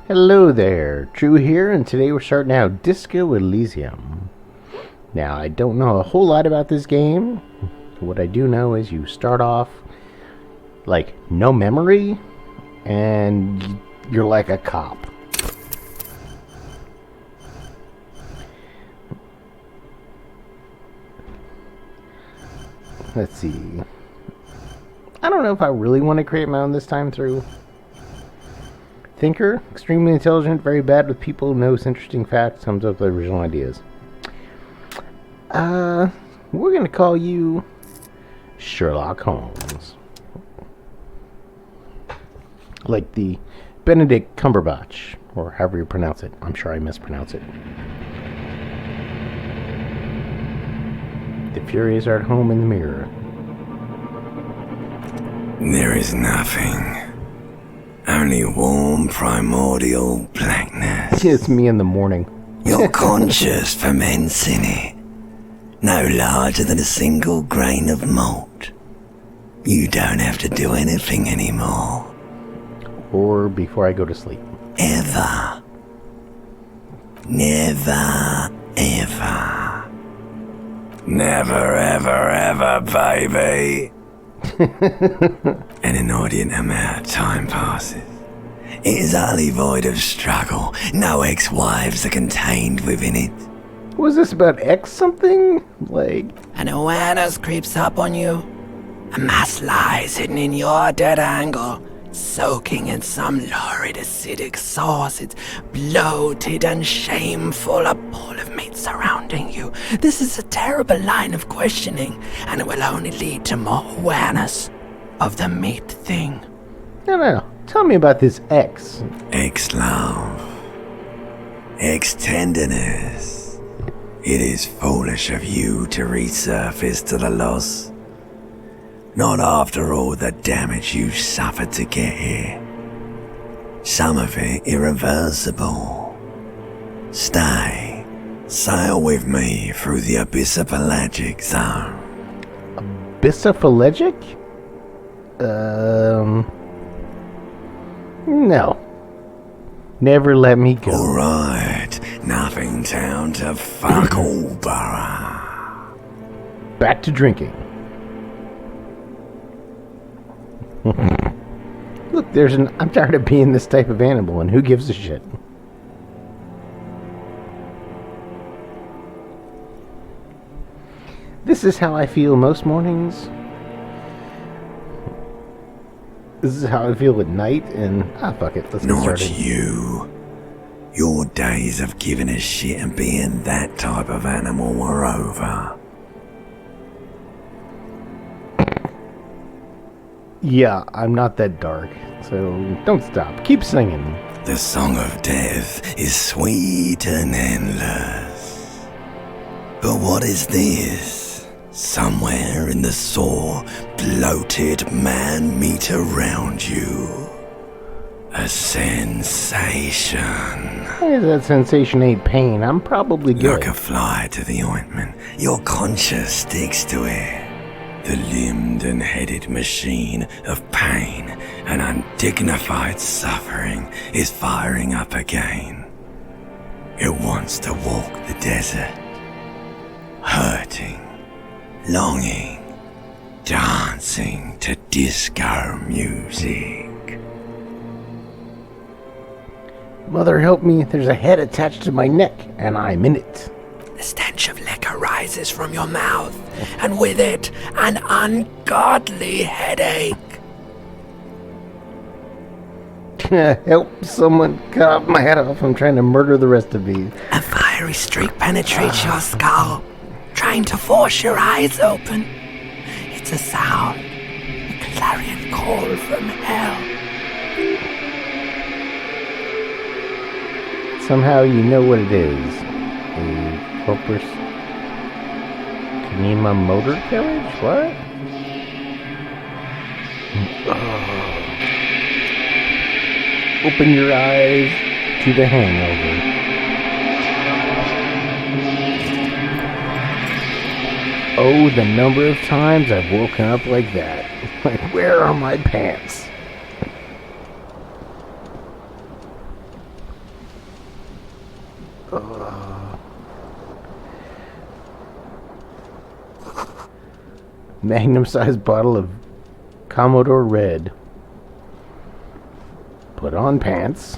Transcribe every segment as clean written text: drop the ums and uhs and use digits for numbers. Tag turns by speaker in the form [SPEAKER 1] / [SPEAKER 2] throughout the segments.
[SPEAKER 1] Hello there, Drew here, and today we're starting out Disco Elysium. Now, I don't know a whole lot about this game. What I do know is you start off, like, no memory, and you're like a cop. Let's see. I don't know if I really want to create my own this time through. Thinker, extremely intelligent, very bad with people, knows interesting facts, comes up with original ideas. We're gonna call you Sherlock Holmes. Like the Benedict Cumberbatch, or however you pronounce it. I'm sure I mispronounce it. The Furies are at home in the mirror.
[SPEAKER 2] There is nothing. Only warm primordial blackness.
[SPEAKER 1] It's me in the morning.
[SPEAKER 2] Your conscious ferments in it. No larger than a single grain of malt. You don't have to do anything anymore.
[SPEAKER 1] Or before I go to sleep.
[SPEAKER 2] Ever. Never, ever. Never, ever, ever, baby. An inordinate amount of time passes. It is utterly void of struggle. No ex-wives are contained within it.
[SPEAKER 1] Was this about X something? Like...
[SPEAKER 3] An awareness creeps up on you. A mass lies hidden in your dead angle, soaking in some lurid acidic sauce. It's bloated and shameful, a pool of meat surrounding you. This is a terrible line of questioning, and it will only lead to more awareness of the meat thing.
[SPEAKER 1] No. Tell me about this X.
[SPEAKER 2] Ex-love. Ex-tenderness. It is foolish of you to resurface to the loss. Not after all the damage you suffered to get here. Some of it irreversible. Stay. Sail with me through the abyssopelagic zone.
[SPEAKER 1] Abyssopelagic? No. Never let me go.
[SPEAKER 2] Alright, nothing town to fuck all borough.
[SPEAKER 1] Back to drinking. Look, I'm tired of being this type of animal, and who gives a shit? This is how I feel most mornings. This is how I feel at night, and fuck it, let's get
[SPEAKER 2] Not
[SPEAKER 1] started.
[SPEAKER 2] you. Your days of giving a shit and being that type of animal are over.
[SPEAKER 1] Yeah, I'm not that dark, so don't stop. Keep singing.
[SPEAKER 2] The song of death is sweet and endless. But what is this? Somewhere in the sore, bloated man meat around you. A sensation.
[SPEAKER 1] Hey, that sensation ain't pain. I'm probably good.
[SPEAKER 2] Like a fly to the ointment, your conscience sticks to it. The limbed and headed machine of pain and undignified suffering is firing up again. It wants to walk the desert, hurting, longing, dancing to disco music.
[SPEAKER 1] Mother help me, there's a head attached to my neck, and I'm in it.
[SPEAKER 3] The stench of liquor rises from your mouth, and with it, an ungodly headache.
[SPEAKER 1] Help someone cut off my head off. I'm trying to murder the rest of these.
[SPEAKER 3] A fiery streak penetrates your skull, trying to force your eyes open. It's a sound, a clarion call from hell.
[SPEAKER 1] Somehow you know what it is. A Corpus Kanema motor carriage? What? Open your eyes to the hangover. Oh, the number of times I've woken up like that. Like, where are my pants? Magnum-sized bottle of Commodore Red. Put on pants.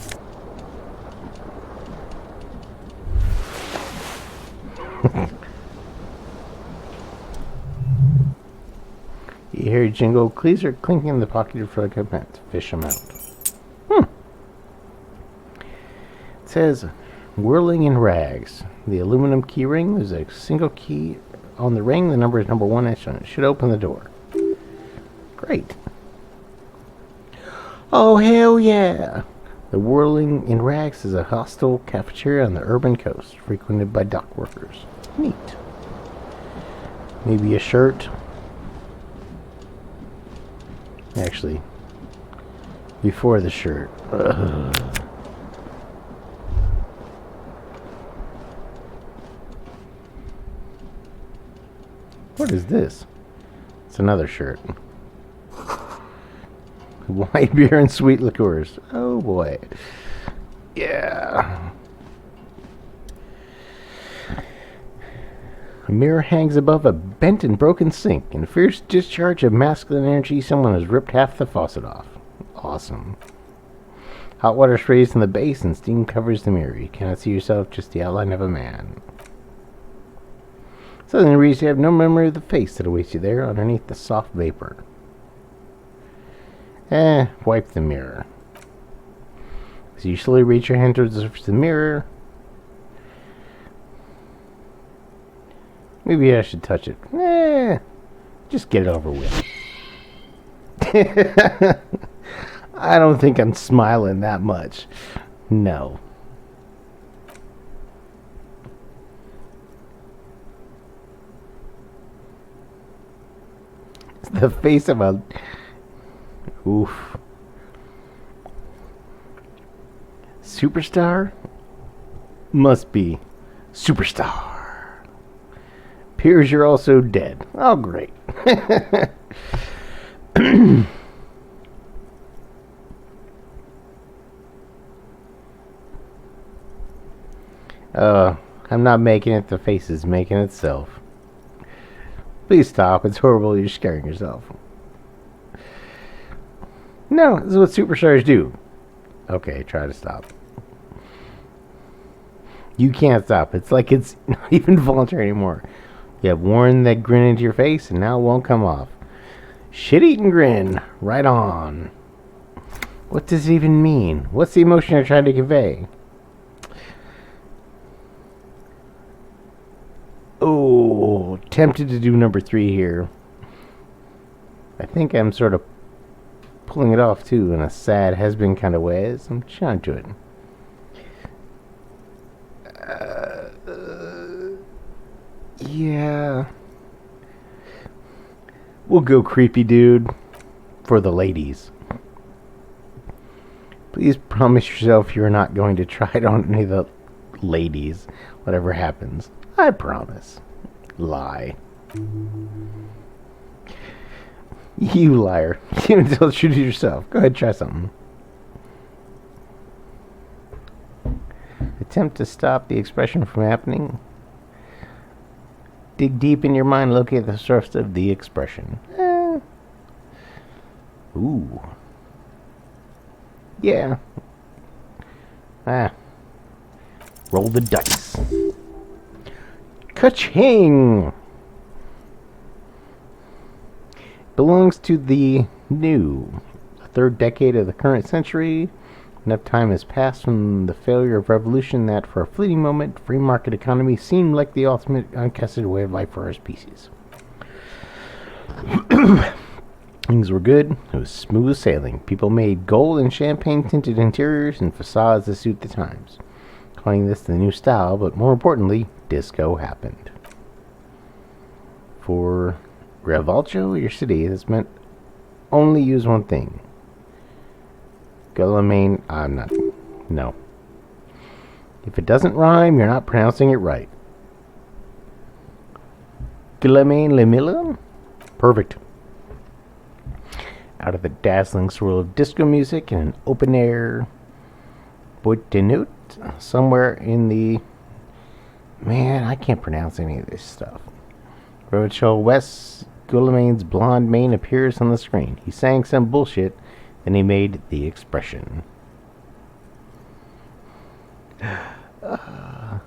[SPEAKER 1] You hear a jingle. Keys are clinking in the pocket of your fur pants. Fish them out. It says, whirling in rags. The aluminum key ring. There's a single key on the ring. The number is number 1. It should open the door. Great. Oh, hell yeah. The Whirling in Rags is a hostel cafeteria on the urban coast, frequented by dock workers. Neat. Maybe a shirt. Actually, before the shirt. What is this? It's another shirt. White beer and sweet liqueurs. Oh boy. Yeah. A mirror hangs above a bent and broken sink. In a fierce discharge of masculine energy, someone has ripped half the faucet off. Awesome. Hot water sprays in the base and steam covers the mirror. You cannot see yourself, just the outline of a man. Suddenly reads you have no memory of the face that awaits you there underneath the soft vapor. Wipe the mirror. As you slowly reach your hand towards the surface of the mirror. Maybe I should touch it. Just get it over with. I don't think I'm smiling that much. No. It's the face of a... Oof. Superstar? Must be superstar. Appears you're also dead. Oh, great. I'm not making it. The face is making itself. Please stop. It's horrible. You're scaring yourself. No, this is what superstars do. Okay, try to stop. You can't stop. It's like it's not even voluntary anymore. You have worn that grin into your face, and now it won't come off. Shit-eating grin. Right on. What does it even mean? What's the emotion you're trying to convey? Oh, tempted to do number 3 here. I think I'm sort of pulling it off, too, in a sad has-been kind of way. So I'm trying to do it. Yeah. We'll go creepy dude for the ladies. Please promise yourself you're not going to try it on any of the ladies, whatever happens. I promise. Lie. You liar. You didn't tell the truth to yourself. Go ahead, try something. Attempt to stop the expression from happening. Dig deep in your mind, locate the source of the expression. Ooh. Yeah. Roll the dice. Ka-ching! Belongs to the new, third decade of the current century. Enough time has passed from the failure of revolution that, for a fleeting moment, free market economy seemed like the ultimate uncontested way of life for our species. Things were good. It was smooth sailing. People made gold and champagne-tinted interiors and facades to suit the times, calling this the new style, but more importantly, disco happened. For Revalcho, your city, this meant only use one thing. Guillaume, I'm not. No. If it doesn't rhyme, you're not pronouncing it right. Guillaume Le Million? Perfect. Out of the dazzling swirl of disco music and an open air boîte de nuit somewhere in the Man, I can't pronounce any of this stuff. Roadshow West Guillaume's blonde mane appears on the screen. He sang some bullshit, then he made the expression. I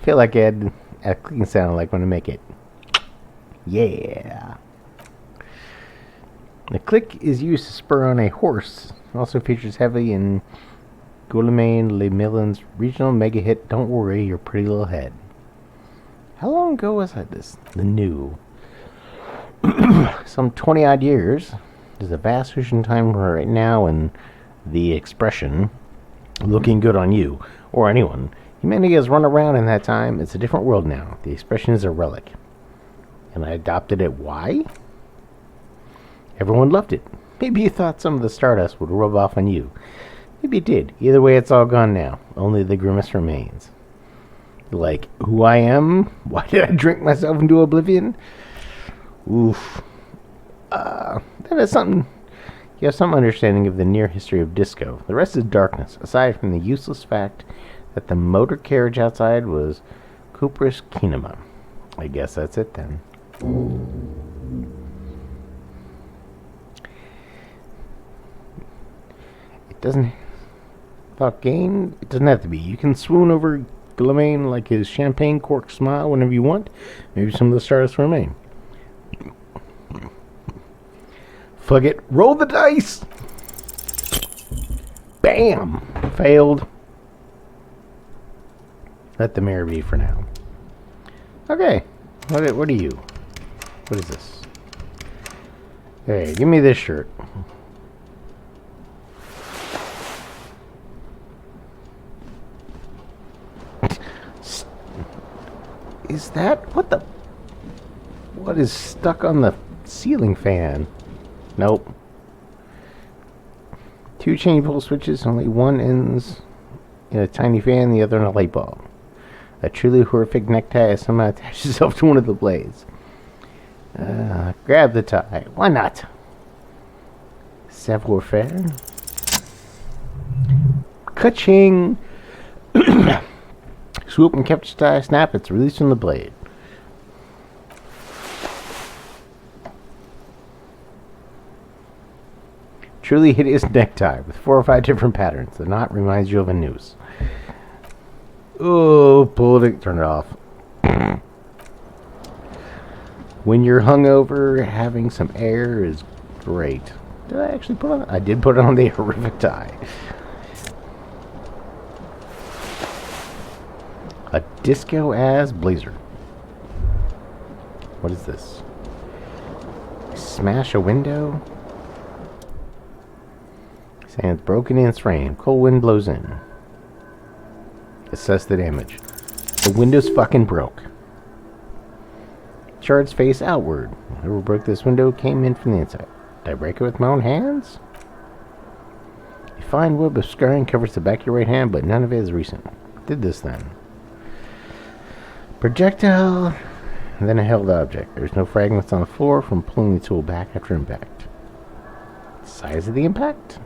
[SPEAKER 1] feel like I had a clicking sound like when I make it. Yeah. The click is used to spur on a horse. It also features heavily in Guillaume Le Millen's regional mega hit Don't Worry Your Pretty Little Head. How long ago was that this? The new. Some 20 odd years. There's a vast ocean time right now, and the expression looking good on you or anyone. Humanity has run around in that time. It's a different world now. The expression is a relic. And I adopted it. Why? Everyone loved it. Maybe you thought some of the stardust would rub off on you. Maybe it did. Either way, it's all gone now. Only the grimace remains. Like, who I am? Why did I drink myself into oblivion? Oof. That is something. You have some understanding of the near history of disco. The rest is darkness, aside from the useless fact that the motor carriage outside was Cuprous Kinema. I guess that's it then. It doesn't have to be. You can swoon over Guillaume like his champagne cork smile whenever you want. Maybe some of the stars remain. Fuck it. Roll the dice! Bam! Failed. Let the mirror be for now. Okay. What are you? What is this? Hey, give me this shirt. Is that... What is stuck on the ceiling fan? Nope. 2 chain pull switches, only one ends in a tiny fan, the other in a light bulb. A truly horrific necktie somehow attaches itself to one of the blades. Grab the tie. Why not? Savoir faire. Ka-ching! Swoop and capture tie, snap, it's released from the blade. Truly hideous necktie with 4 or 5 different patterns. The knot reminds you of a noose. Oh, pull it, turn it off. When you're hungover, having some air is great. Did I actually put on? I did put on the horrific tie. A disco-ass blazer. What is this? Smash a window? Saying it's broken in its frame. Cold wind blows in. Assess the damage. The window's fucking broke. Shards face outward. Whoever broke this window came in from the inside. Did I break it with my own hands? A fine web of scarring covers the back of your right hand, but none of it is recent. Did this then? Projectile, and then a held object. There's no fragments on the floor from pulling the tool back after impact. Size of the impact?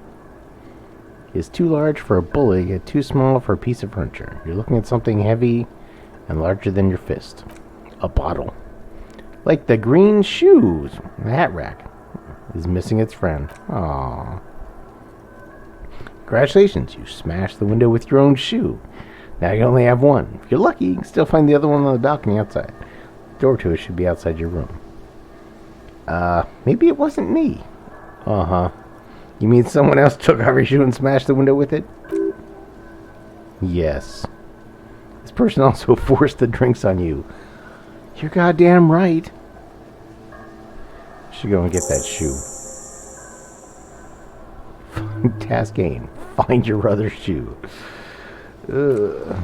[SPEAKER 1] Is too large for a bullet, yet too small for a piece of furniture. You're looking at something heavy and larger than your fist. A bottle. Like the green shoes. The hat rack is missing its friend. Aww. Congratulations, you smashed the window with your own shoe. Now you only have one. If you're lucky, you can still find the other one on the balcony outside. The door to it should be outside your room. Maybe it wasn't me. Uh-huh. You mean someone else took off your shoe and smashed the window with it? Yes. This person also forced the drinks on you. You're goddamn right. Should go and get that shoe. Task gain. Find your other shoe. Ugh.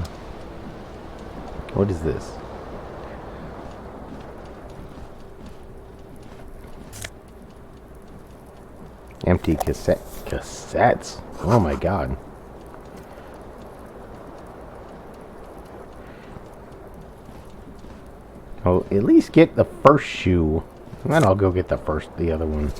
[SPEAKER 1] What is this? Empty cassettes. Oh my god. I'll at least get the first shoe. And then I'll go get the other one.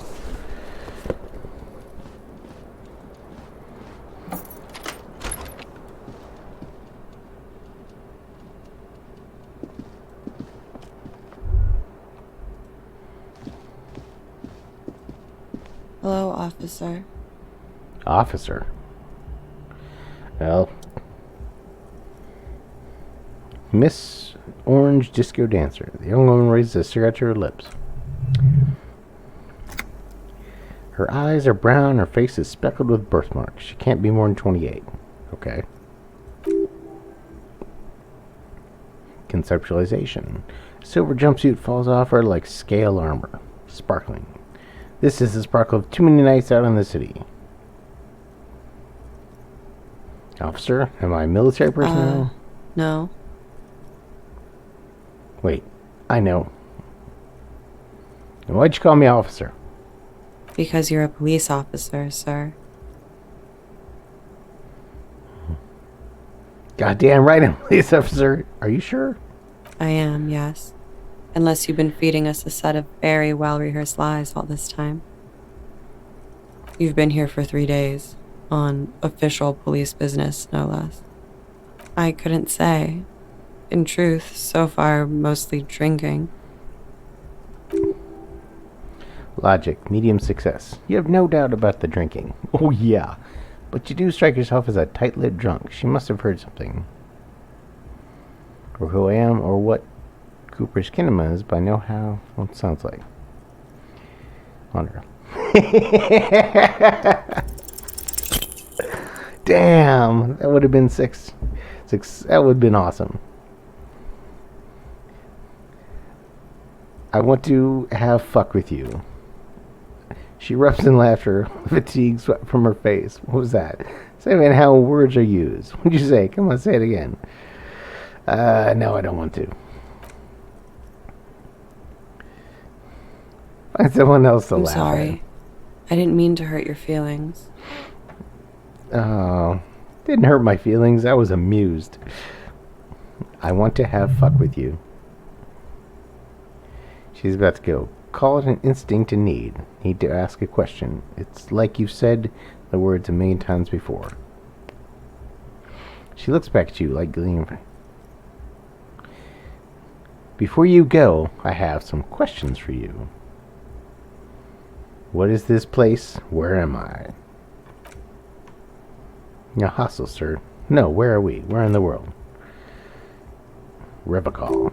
[SPEAKER 4] officer.
[SPEAKER 1] Officer? Well, Miss Orange Disco Dancer. The young woman raises a cigarette to her lips. Her eyes are brown, her face is speckled with birthmarks. She can't be more than 28. Okay. Conceptualization. Silver jumpsuit falls off her like scale armor. Sparkling. This is the sparkle of too many nights out in the city. Officer, am I military personnel?
[SPEAKER 4] No.
[SPEAKER 1] Wait, I know. Why'd you call me officer?
[SPEAKER 4] Because you're a police officer, sir.
[SPEAKER 1] Goddamn right I'm a police officer. Are you sure?
[SPEAKER 4] I am, yes. Unless you've been feeding us a set of very well-rehearsed lies all this time. You've been here for 3 days, on official police business, no less. I couldn't say. In truth, so far, mostly drinking.
[SPEAKER 1] Logic, medium success. You have no doubt about the drinking. Oh yeah. But you do strike yourself as a tight-lipped drunk. She must have heard something. Or who I am, or what Cooper's kinema is, but I know how it sounds like. Wonder. Damn, that would have been six. That would have been awesome. I want to have fuck with you. She erupts in laughter, fatigue swept from her face. What was that? Say again how words are used. What'd you say? Come on, say it again. No, I don't want to. Find someone else to laugh
[SPEAKER 4] I'm sorry.
[SPEAKER 1] at.
[SPEAKER 4] I didn't mean to hurt your feelings.
[SPEAKER 1] Oh, didn't hurt my feelings. I was amused. I want to have fuck with you. She's about to go. Call it an instinct and need. Need to ask a question. It's like you've said the words a million times before. She looks back at you like gleam. Before you go, I have some questions for you. What is this place? Where am I? A hostel, sir. No, where are we? Where in the world? Revacol.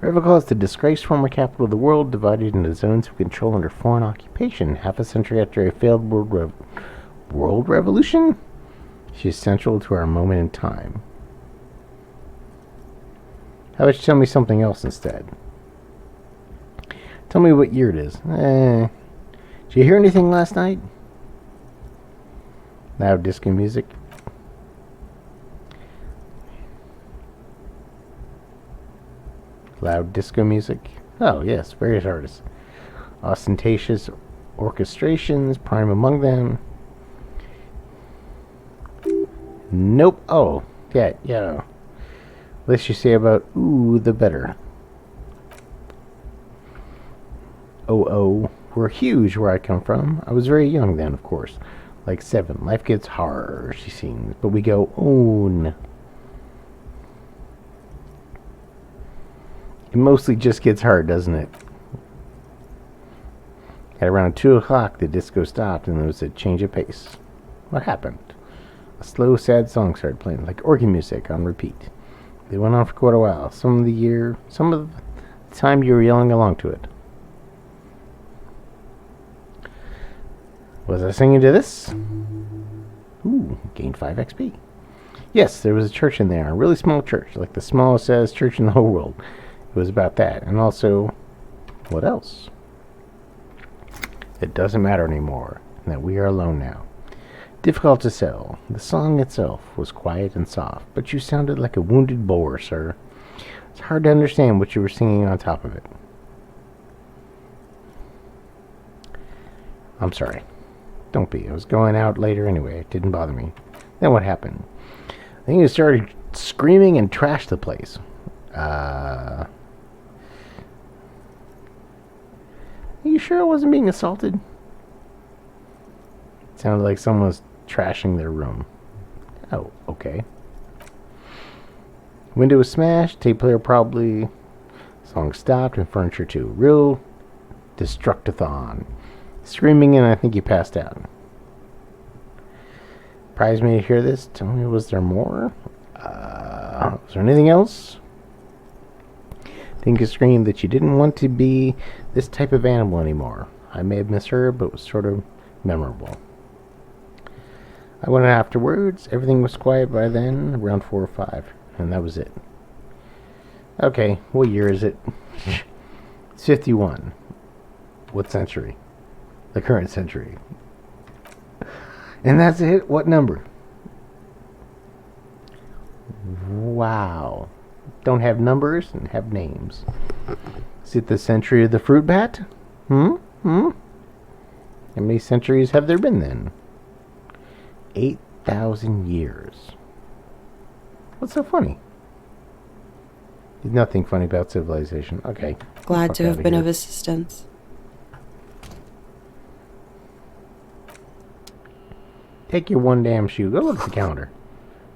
[SPEAKER 1] Revacol is the disgraced former capital of the world, divided into zones of control under foreign occupation. Half a century after a failed world revolution? She is central to our moment in time. How about you tell me something else instead? Tell me what year it is. Did you hear anything last night? Loud disco music. Loud disco music. Oh, yes, various artists. Ostentatious orchestrations, prime among them. Nope. Oh, yeah. Less you say about ooh, the better. Oh, we're huge where I come from. I was very young then, of course. Like 7. Life gets hard, she sings. But we go, own. It mostly just gets hard, doesn't it? At around 2 o'clock, the disco stopped and there was a change of pace. What happened? A slow, sad song started playing, like organ music on repeat. They went on for quite a while. Some of the time you were yelling along to it. Was I singing to this? Ooh, gained 5 XP. Yes, there was a church in there, a really small church, like the smallest church in the whole world. It was about that. And also, what else? It doesn't matter anymore, and that we are alone now. Difficult to sell. The song itself was quiet and soft, but you sounded like a wounded boar, sir. It's hard to understand what you were singing on top of it. I'm sorry. Don't be. I was going out later anyway. It didn't bother me. Then what happened? I think you started screaming and trashed the place. Are you sure I wasn't being assaulted? It sounded like someone was trashing their room. Oh, okay. Window was smashed. Tape player probably. Song stopped and furniture too. Real destructathon. screaming, and I think you passed out. Surprised me to hear this. Tell me, was there more? Was there anything else? I think you screamed that you didn't want to be this type of animal anymore. I may have misheard, but it was sort of memorable. I went afterwards. Everything was quiet by then, around 4 or 5, and that was it. Okay, what year is it? It's 51. What century? The current century. And that's it? What number? Wow. Don't have numbers and have names. Is it the century of the fruit bat? How many centuries have there been then? 8,000 years. What's so funny? There's nothing funny about civilization. Okay.
[SPEAKER 4] Glad to have been
[SPEAKER 1] here.
[SPEAKER 4] of assistance.
[SPEAKER 1] Take your one damn shoe. Go look at the calendar.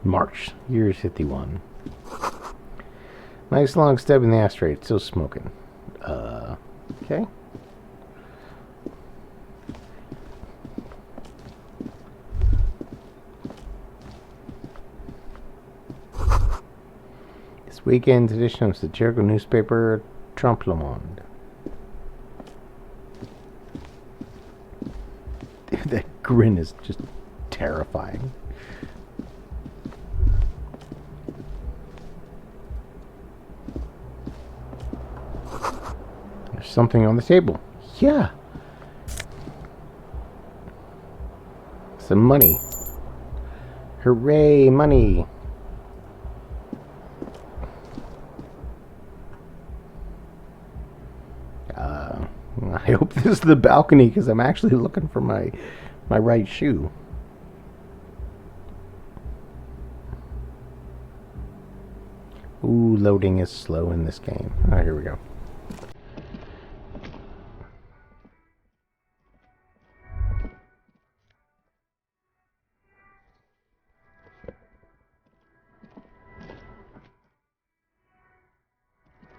[SPEAKER 1] March, year is 51. Nice long stub in the ashtray. It's still smoking. Okay. This weekend's edition of satirical newspaper Trompe le Monde. Dude, that grin is just terrifying. There's something on the table. Yeah. Some money. Hooray, money. I hope this is the balcony because I'm actually looking for my right shoe. Ooh, loading is slow in this game. Alright, here we go.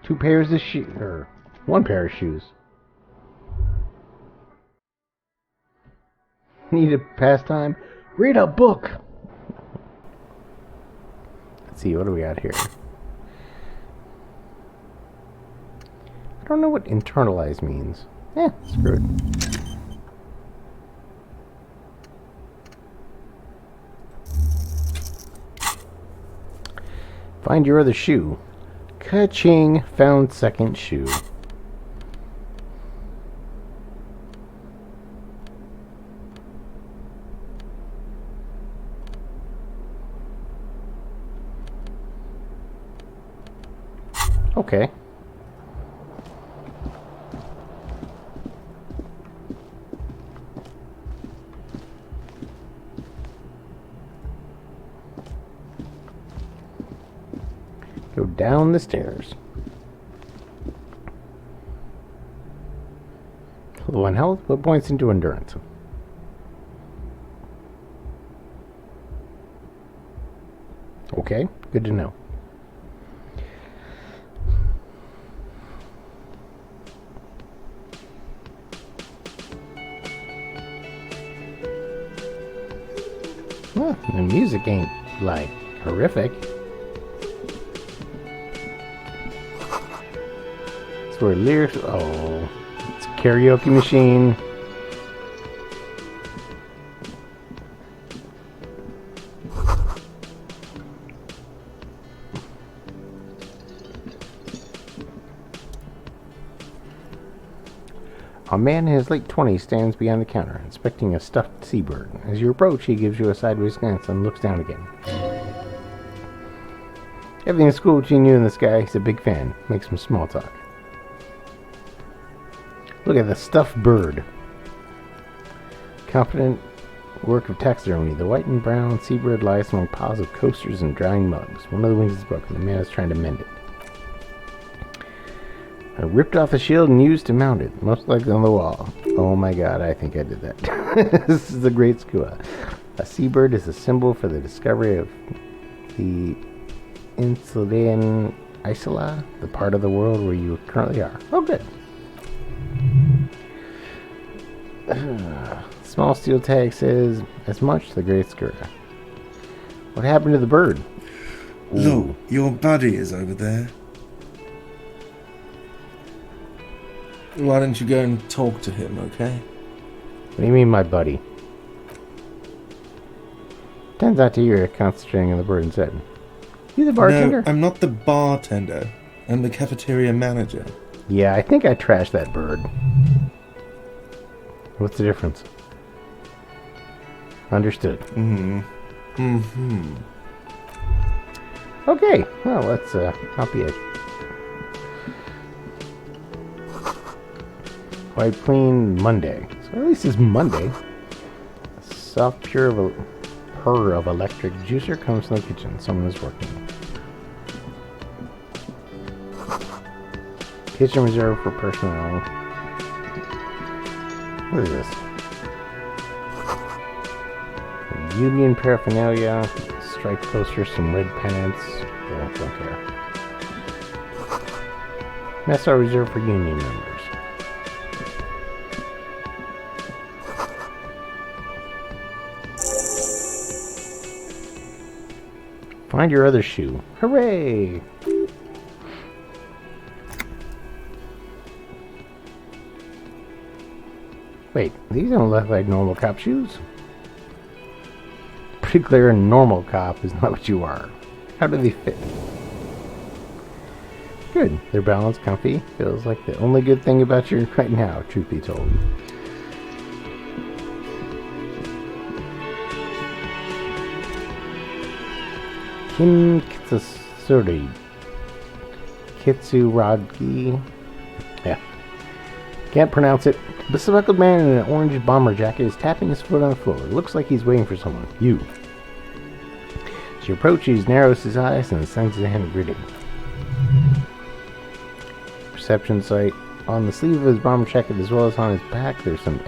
[SPEAKER 1] Two pairs of shoes, or one pair of shoes. Need a pastime? Read a book! Let's see, what do we got here? I don't know what internalize means. Screw it. Find your other shoe. Ka-ching! Found second shoe. Okay. Go down the stairs. Low on health, but points into endurance. Okay, good to know. Well, the music ain't, like, horrific. It's where lyrics... Oh, it's Karaoke Machine. A man in his late 20s stands behind the counter, inspecting a stuffed seabird. As you approach, he gives you a sideways glance and looks down again. Everything's cool between you and this guy. He's a big fan. Makes some small talk. Look at the stuffed bird. Confident work of taxidermy. The white and brown seabird lies among piles of coasters and drying mugs. One of the wings is broken. The man is trying to mend it. I ripped off the shield and used to mount it, most likely on the wall. Oh my god, I think I did that. This is a great skua. A seabird is a symbol for the discovery of the Insulian Isla, the part of the world where you currently are. Oh, good. Small steel tag says, as much the Great Skura. What happened to the bird?
[SPEAKER 5] Look, your buddy is over there. Why don't you go and talk to him, okay?
[SPEAKER 1] What do you mean, my buddy? Turns out to you're concentrating on the bird instead. You the bartender?
[SPEAKER 5] No, I'm not the bartender. I'm the cafeteria manager.
[SPEAKER 1] Yeah, I think I trashed that bird. What's the difference? Understood. Okay, well, let's not be a wipe clean Monday. So at least it's Monday. A soft purr of electric juicer comes from the kitchen. Someone is working. Kitchen reserved for personnel. What is this? Union paraphernalia, striped posters, some red pennants. Yeah, don't care. Mess are reserved for union members. Find your other shoe. Hooray! Wait, these don't look like normal cop shoes. Pretty clear a normal cop is not what you are. How do they fit? Good. They're balanced, comfy. Feels like the only good thing about you right now, truth be told. Kim Kitsuragi. Kitsuragi. Yeah. Can't pronounce it. A bespectacled man in an orange bomber jacket is tapping his foot on the floor. It looks like he's waiting for someone. You. As you approach, he narrows his eyes and sends his hand gritting. Perception sight. On the sleeve of his bomber jacket as well as on his back, there's some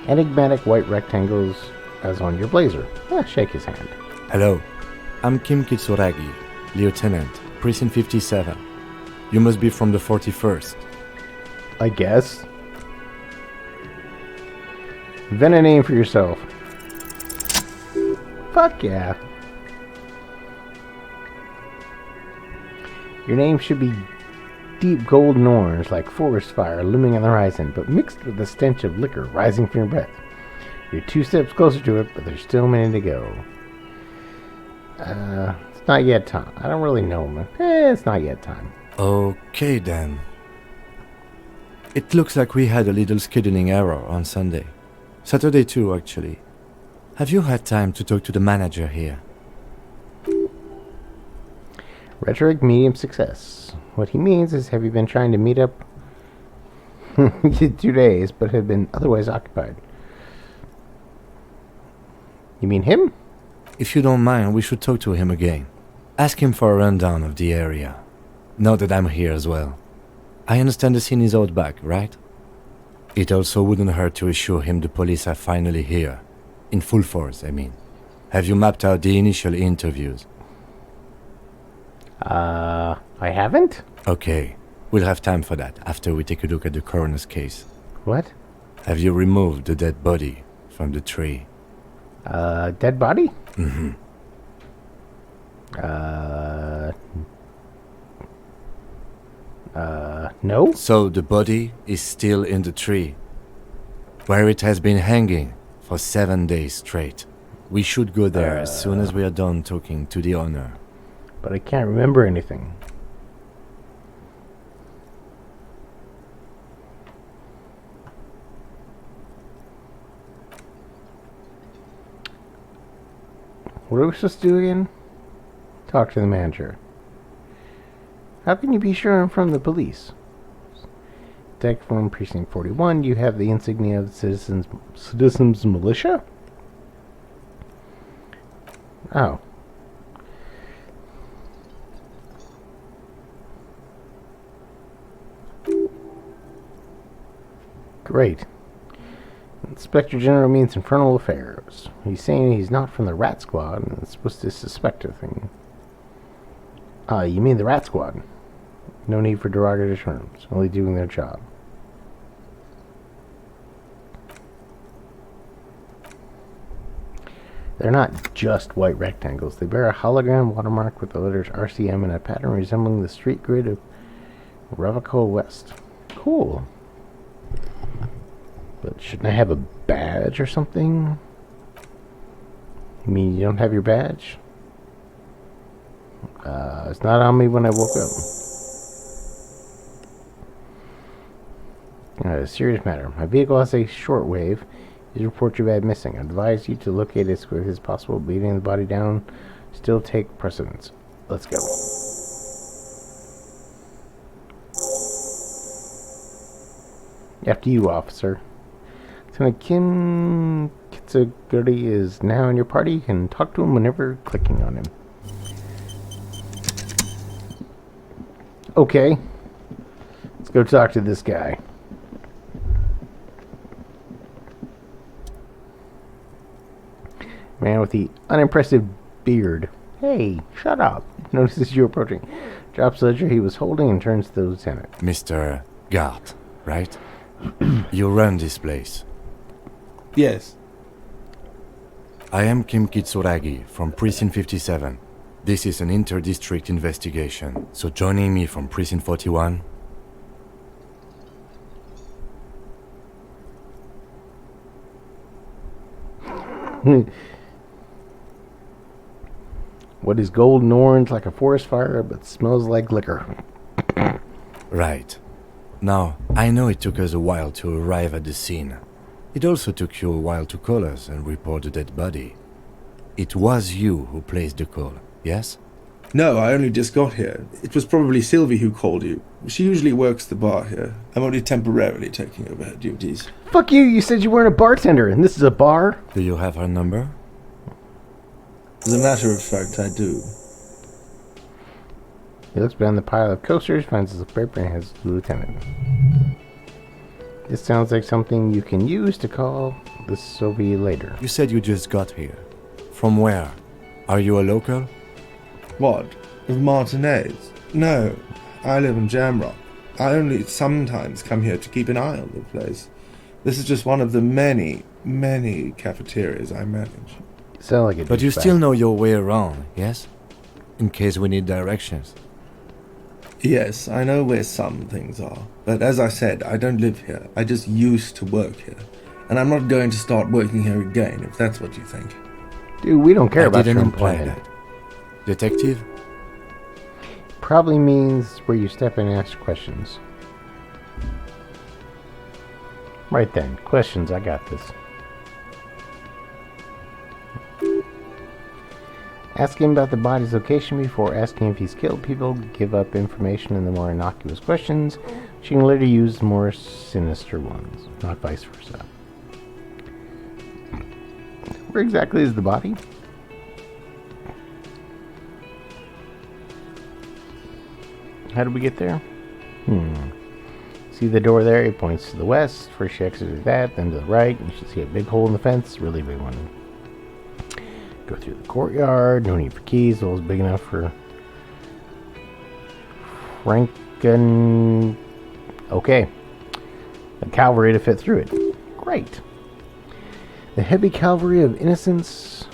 [SPEAKER 1] enigmatic white rectangles as on your blazer. Shake his hand.
[SPEAKER 6] Hello, I'm Kim Kitsuragi, Lieutenant, Precinct 57. You must be from the 41st.
[SPEAKER 1] I guess. Invent a name for yourself. Fuck yeah. Your name should be deep golden orange, like forest fire looming on the horizon, but mixed with the stench of liquor rising from your breath. You're 2 steps closer to it, but there's still a minute to go. It's not yet time. I don't really know, man. It's not yet time.
[SPEAKER 6] Okay then. It looks like we had a little scheduling error on Sunday. Saturday too, actually. Have you had time to talk to the manager here?
[SPEAKER 1] Rhetoric medium success. What he means is, have you been trying to meet up 2 days, but have been otherwise occupied? You mean him?
[SPEAKER 6] If you don't mind, we should talk to him again. Ask him for a rundown of the area. Now that I'm here as well. I understand the scene is out back, right? It also wouldn't hurt to assure him the police are finally here. In full force, I mean. Have you mapped out the initial interviews?
[SPEAKER 1] I haven't?
[SPEAKER 6] Okay, we'll have time for that after we take a look at the coroner's case.
[SPEAKER 1] What?
[SPEAKER 6] Have you removed the dead body from the tree?
[SPEAKER 1] Dead body?
[SPEAKER 6] Mm-hmm.
[SPEAKER 1] No?
[SPEAKER 6] So the body is still in the tree, where it has been hanging for 7 days straight. We should go there as soon as we are done talking to the owner.
[SPEAKER 1] But I can't remember anything. What are we supposed to do again? Talk to the manager. How can you be sure I'm from the police? Deck from Precinct 41, you have the insignia of the Citizens Militia? Oh. Great. Inspector General means Infernal Affairs. He's saying he's not from the Rat Squad and is supposed to suspect a thing. You mean the Rat Squad? No need for derogatory terms. Only doing their job. They're not just white rectangles. They bear a hologram watermark with the letters RCM and a pattern resembling the street grid of Ravaco West. Cool. But shouldn't I have a badge or something? You mean you don't have your badge? It's not on me when I woke up. A serious matter. My vehicle has a shortwave. These reports you've had missing. I advise you to locate it as quickly as possible. Beating the body down still take precedence. Let's go. After you, officer. Lieutenant Kim Kitsuguri is now in your party. You can talk to him whenever clicking on him. Okay. Let's go talk to this guy. Man with the unimpressive beard. Hey, shut up. Notices you approaching. Drops the ledger he was holding and turns to the lieutenant.
[SPEAKER 6] Mr. Gart, right? You run this place.
[SPEAKER 5] Yes.
[SPEAKER 6] I am Kim Kitsuragi from Precinct 57. This is an inter-district investigation, so joining me from Precinct 41...
[SPEAKER 1] What is golden orange like a forest fire, but smells like liquor?
[SPEAKER 6] Right. Now, I know it took us a while to arrive at the scene. It also took you a while to call us and report the dead body. It was you who placed the call, yes?
[SPEAKER 5] No, I only just got here. It was probably Sylvie who called you. She usually works the bar here. I'm only temporarily taking over her duties.
[SPEAKER 1] Fuck you, you said you weren't a bartender, and this is a bar?
[SPEAKER 6] Do you have her number?
[SPEAKER 5] As a matter of fact, I do.
[SPEAKER 1] He looks behind the pile of coasters, finds his paper, and hands it to the lieutenant. This sounds like something you can use to call the Sylvie later.
[SPEAKER 6] You said you just got here. From where? Are you a local?
[SPEAKER 5] What? Of Martinez? No, I live in Jamrock. I only sometimes come here to keep an eye on the place. This is just one of the many, many cafeterias I manage.
[SPEAKER 1] Sound like a
[SPEAKER 6] But you
[SPEAKER 1] douchebag.
[SPEAKER 6] still know your way around, yes? In case we need directions.
[SPEAKER 5] Yes, I know where some things are. But as I said, I don't live here. I just used to work here. And I'm not going to start working here again, if that's what you think.
[SPEAKER 1] Dude, we don't care
[SPEAKER 6] I
[SPEAKER 1] about your
[SPEAKER 6] didn't imply
[SPEAKER 1] employment.
[SPEAKER 6] that. Detective?
[SPEAKER 1] Probably means where you step in and ask questions. Right then. Questions, I got this. Ask him about the body's location before asking if he's killed people. Give up information in the more innocuous questions. She can later use more sinister ones, not vice versa. Where exactly is the body? How did we get there? See the door there? It points to the west. First she exits that, then to the right. You should see a big hole in the fence, really big one. Go through the courtyard. No need for keys. The hole's big enough for Franken. Okay. A cavalry to fit through it. Great. The heavy cavalry of innocence,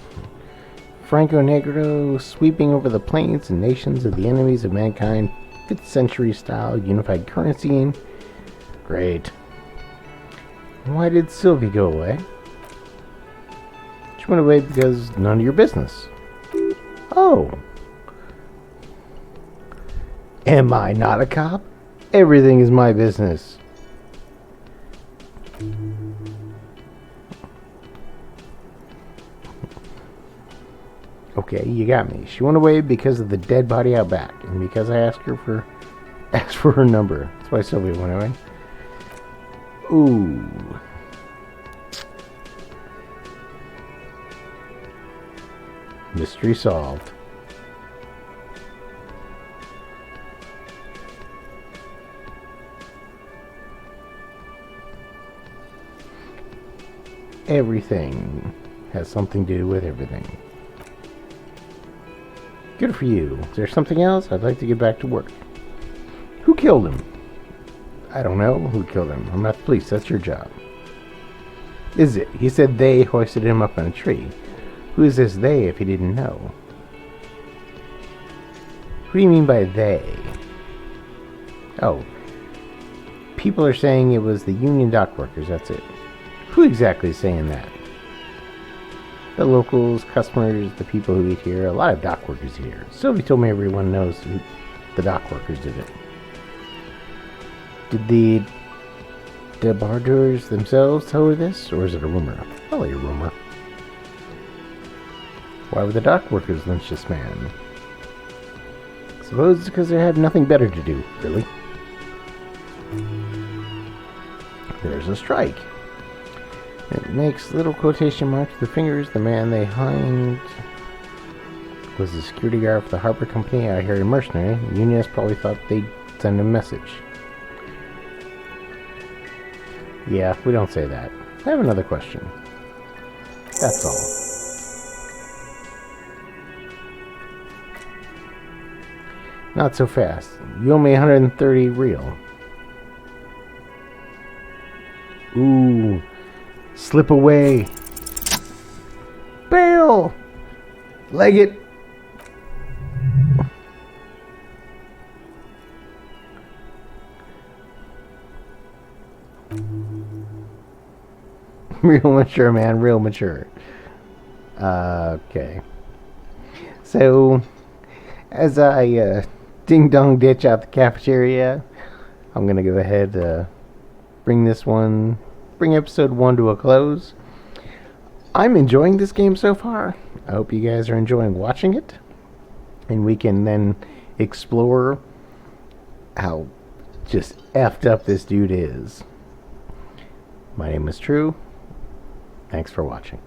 [SPEAKER 1] Franco Negro, sweeping over the plains and nations of the enemies of mankind, 5th century style unified currency. Great. Why did Sylvie go away? She went away because none of your business. Oh. Am I not a cop? Everything is my business. Okay, you got me. She went away because of the dead body out back, and because I asked for her number. That's why Sylvia went away. Ooh. Mystery solved. Everything has something to do with everything. Good for you. Is there something else? I'd like to get back to work. Who killed him? I don't know who killed him. I'm not the police. That's your job. Is it? He said they hoisted him up on a tree. Who is this they if you didn't know? What do you mean by they? Oh. People are saying it was the union dock workers, that's it. Who exactly is saying that? The locals, customers, the people who eat here, a lot of dock workers here. Sylvie told me everyone knows who the dock workers did it. Did the debardeurs themselves tell her this, or is it a rumor? Probably a rumor. Why would the dock workers lynch this man? Suppose it's because they have nothing better to do, really. There's a strike. It makes little quotation marks with the fingers. The man they hanged was the security guard for the Harper Company. I hear a mercenary. The unionists probably thought they'd send a message. Yeah, we don't say that. I have another question. That's all. Not so fast. You owe me 130 real. Ooh. Slip away. Bail! Leg it. Real mature, man. Real mature. Okay. So, as I ding-dong ditch out the cafeteria, I'm going to go ahead bring episode 1 to a close. I'm enjoying this game so far. I hope you guys are enjoying watching it. And we can then explore how just effed up this dude is. My name is True. Thanks for watching.